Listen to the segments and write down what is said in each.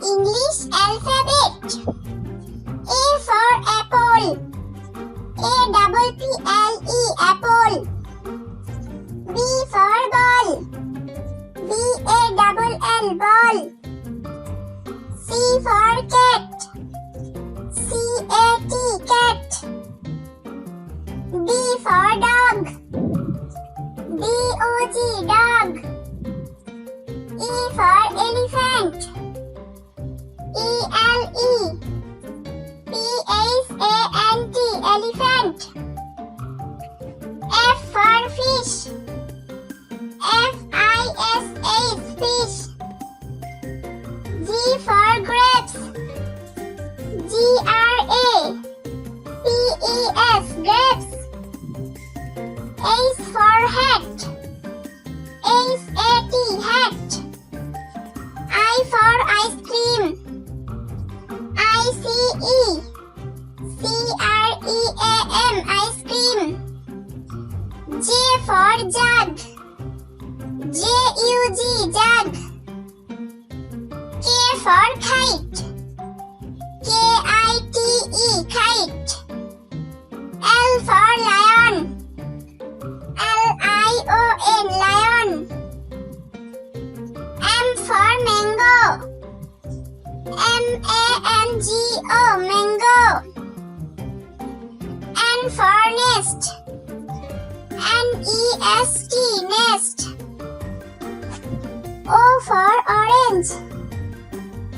English alphabet. A for apple. A-double-P-L-E, apple. B for ball. B-A-double-L, ball. C for cat. C-A-T, cat. D for dog. D-O-G, dog. E for elephant. E-L-E. P-H-A-N-T, elephant. F for fish. F-I-S-H, fish. G for grapes. G-R-A-P-E-S, grapes. H for hat. H-A-T, hat. I for ice cream. I-C-E. C-R-E-A-M, ice cream. J for jug. J-U-G, jug. K for kite. K-I-T-E, kite. L for lion. L-I-O-N, lion. M for mango. M-A-N-G-O, mango. N for nest. N-E-S-T, nest. O for orange.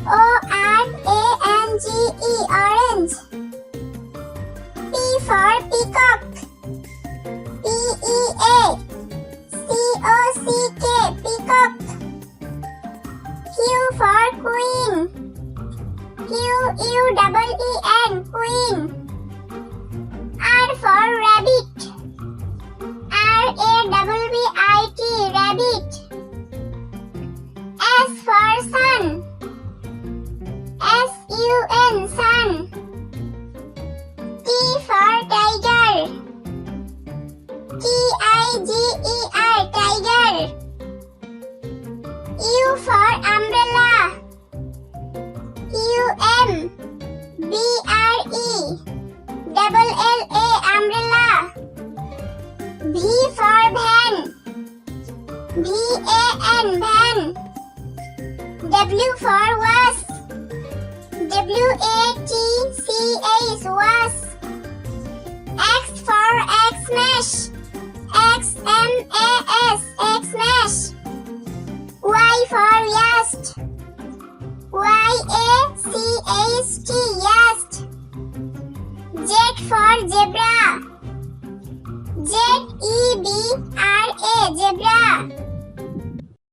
O-R-A-N-G-E, orange. P for peacock. P-E-A-C-O-C-K, peacock. Q for queen. Q-U-E-E-N, queen. R for rabbit. R-A-B-B-I-T, rabbit. S for sun. S-U-N, sun. T for tiger. T-I-G-E-R, tiger. U for umbrella. U-M-B-R-E-double-L-A, umbrella. V for van. V-A-N, van. W for wasp. W-A-T-C-H, wasp. X for Xmash. X-M-A-S, Xmash. Y for yast. Y-A-C-H-T, yast. Z for zebra. Z-E-B